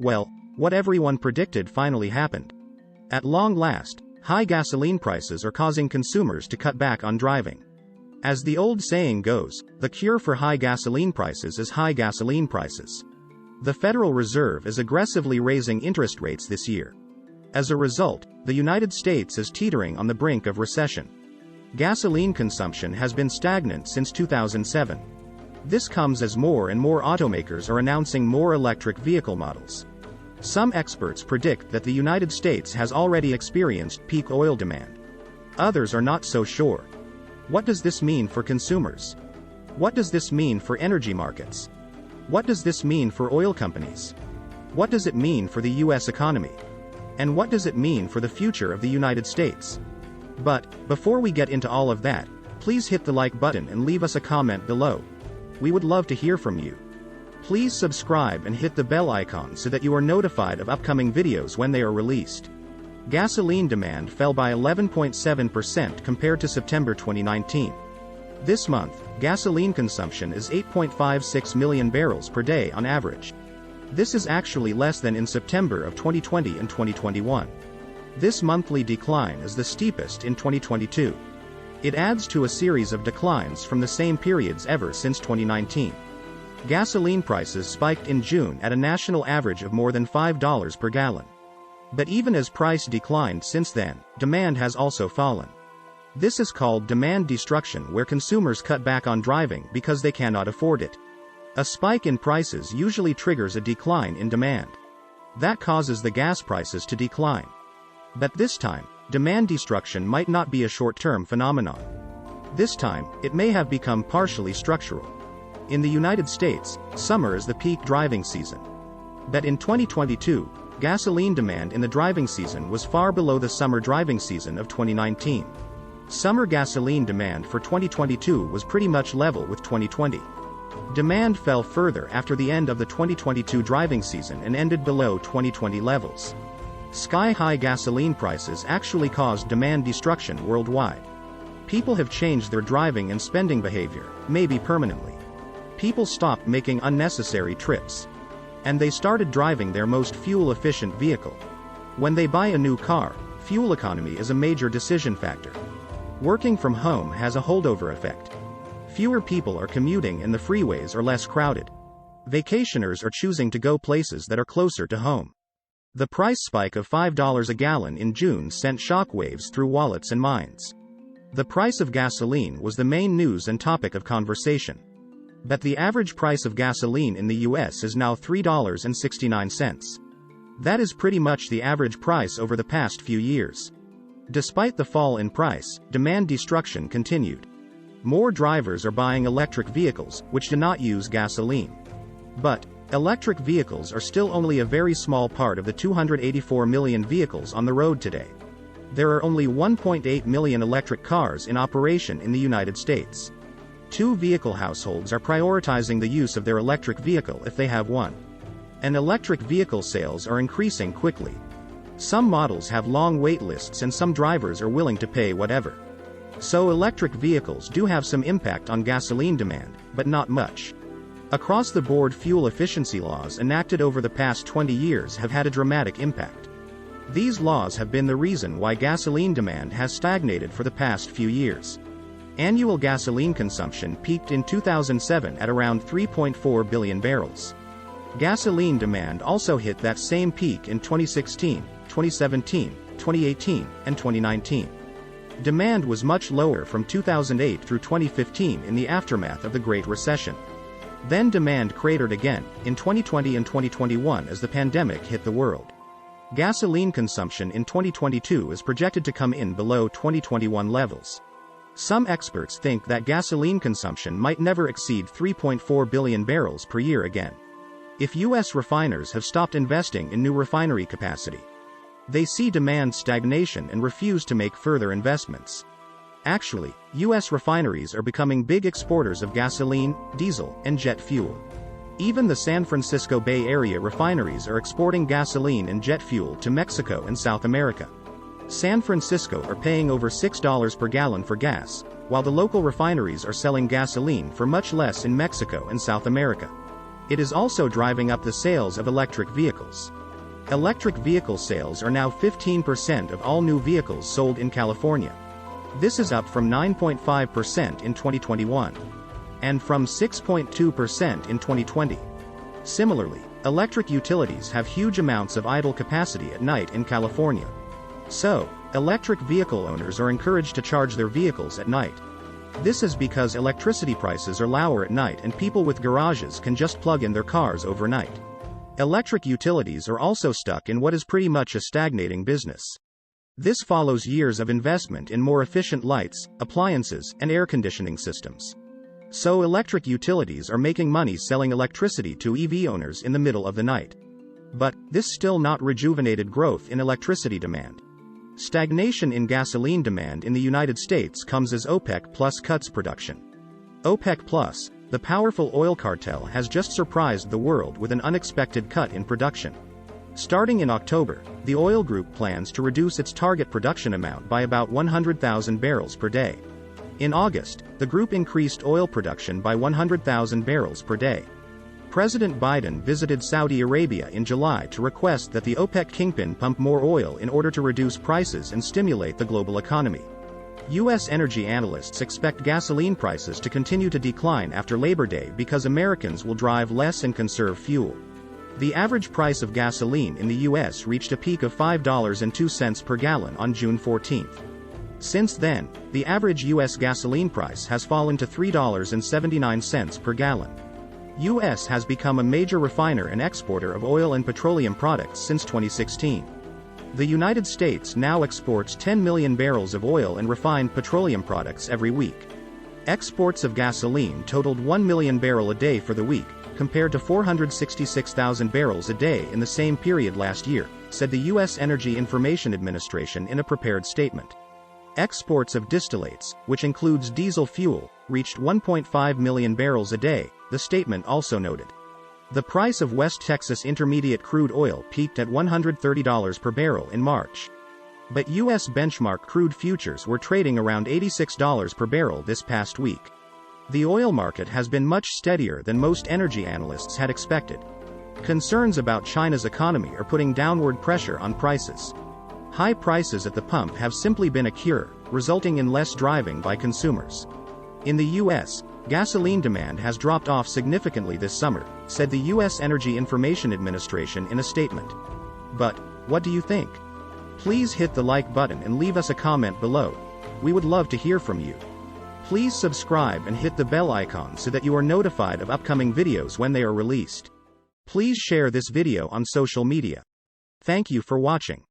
Well, what everyone predicted finally happened. At long last, high gasoline prices are causing consumers to cut back on driving. As the old saying goes, the cure for high gasoline prices is high gasoline prices. The Federal Reserve is aggressively raising interest rates this year. As a result, the United States is teetering on the brink of recession. Gasoline consumption has been stagnant since 2007. This comes as more and more automakers are announcing more electric vehicle models. Some experts predict that the United States has already experienced peak oil demand. Others are not so sure. What does this mean for consumers? What does this mean for energy markets? What does this mean for oil companies? What does it mean for the U.S. economy? And what does it mean for the future of the United States? But, before we get into all of that, please hit the like button and leave us a comment below. We would love to hear from you. Please subscribe and hit the bell icon so that you are notified of upcoming videos when they are released. Gasoline demand fell by 11.7% compared to September 2019. This month, gasoline consumption is 8.56 million barrels per day on average. This is actually less than in September of 2020 and 2021. This monthly decline is the steepest in 2022. It adds to a series of declines from the same periods ever since 2019. Gasoline prices spiked in June at a national average of more than $5 per gallon. But even as price declined since then, demand has also fallen. This is called demand destruction, where consumers cut back on driving because they cannot afford it. A spike in prices usually triggers a decline in demand. That causes the gas prices to decline. But this time, demand destruction might not be a short-term phenomenon. This time, it may have become partially structural. In the United States, summer is the peak driving season. But in 2022, gasoline demand in the driving season was far below the summer driving season of 2019. Summer gasoline demand for 2022 was pretty much level with 2020. Demand fell further after the end of the 2022 driving season and ended below 2020 levels. Sky-high gasoline prices actually caused demand destruction worldwide. People have changed their driving and spending behavior, maybe permanently. People stopped making unnecessary trips. And they started driving their most fuel-efficient vehicle. When they buy a new car, fuel economy is a major decision factor. Working from home has a holdover effect. Fewer people are commuting and the freeways are less crowded. Vacationers are choosing to go places that are closer to home. The price spike of $5 a gallon in June sent shockwaves through wallets and minds. The price of gasoline was the main news and topic of conversation. But the average price of gasoline in the US is now $3.69. That is pretty much the average price over the past few years. Despite the fall in price, demand destruction continued. More drivers are buying electric vehicles, which do not use gasoline. But, electric vehicles are still only a very small part of the 284 million vehicles on the road today. There are only 1.8 million electric cars in operation in the United States. 2 vehicle households are prioritizing the use of their electric vehicle if they have one. And electric vehicle sales are increasing quickly. Some models have long wait lists and some drivers are willing to pay whatever. So electric vehicles do have some impact on gasoline demand, but not much. Across-the-board fuel efficiency laws enacted over the past 20 years have had a dramatic impact. These laws have been the reason why gasoline demand has stagnated for the past few years. Annual gasoline consumption peaked in 2007 at around 3.4 billion barrels. Gasoline demand also hit that same peak in 2016, 2017, 2018, and 2019. Demand was much lower from 2008 through 2015 in the aftermath of the Great Recession. Then demand cratered again, in 2020 and 2021 as the pandemic hit the world. Gasoline consumption in 2022 is projected to come in below 2021 levels. Some experts think that gasoline consumption might never exceed 3.4 billion barrels per year again. If U.S. refiners have stopped investing in new refinery capacity, they see demand stagnation and refuse to make further investments. Actually, U.S. refineries are becoming big exporters of gasoline, diesel, and jet fuel. Even the San Francisco Bay Area refineries are exporting gasoline and jet fuel to Mexico and South America. San Francisco are paying over $6 per gallon for gas, while the local refineries are selling gasoline for much less in Mexico and South America. It is also driving up the sales of electric vehicles. Electric vehicle sales are now 15% of all new vehicles sold in California. This is up from 9.5% in 2021. And from 6.2% in 2020. Similarly, electric utilities have huge amounts of idle capacity at night in California. So, electric vehicle owners are encouraged to charge their vehicles at night. This is because electricity prices are lower at night and people with garages can just plug in their cars overnight. Electric utilities are also stuck in what is pretty much a stagnating business. This follows years of investment in more efficient lights, appliances, and air conditioning systems. So electric utilities are making money selling electricity to EV owners in the middle of the night. But, this still not rejuvenated growth in electricity demand. Stagnation in gasoline demand in the United States comes as OPEC Plus cuts production. OPEC Plus, the powerful oil cartel, has just surprised the world with an unexpected cut in production. Starting in October, the oil group plans to reduce its target production amount by about 100,000 barrels per day. In August, the group increased oil production by 100,000 barrels per day. President Biden visited Saudi Arabia in July to request that the OPEC kingpin pump more oil in order to reduce prices and stimulate the global economy. U.S. energy analysts expect gasoline prices to continue to decline after Labor Day because Americans will drive less and conserve fuel. The average price of gasoline in the U.S. reached a peak of $5.02 per gallon on June 14. Since then, the average U.S. gasoline price has fallen to $3.79 per gallon. U.S. has become a major refiner and exporter of oil and petroleum products since 2016. The United States now exports 10 million barrels of oil and refined petroleum products every week. Exports of gasoline totaled 1 million barrel a day for the week, compared to 466,000 barrels a day in the same period last year, said the U.S. Energy Information Administration in a prepared statement. Exports of distillates, which includes diesel fuel, reached 1.5 million barrels a day, the statement also noted. The price of West Texas Intermediate crude oil peaked at $130 per barrel in March. But U.S. benchmark crude futures were trading around $86 per barrel this past week. The oil market has been much steadier than most energy analysts had expected. Concerns about China's economy are putting downward pressure on prices. High prices at the pump have simply been a cure, resulting in less driving by consumers. In the U.S., gasoline demand has dropped off significantly this summer, said the U.S. Energy Information Administration in a statement. But, what do you think? Please hit the like button and leave us a comment below. We would love to hear from you. Please subscribe and hit the bell icon so that you are notified of upcoming videos when they are released. Please share this video on social media. Thank you for watching.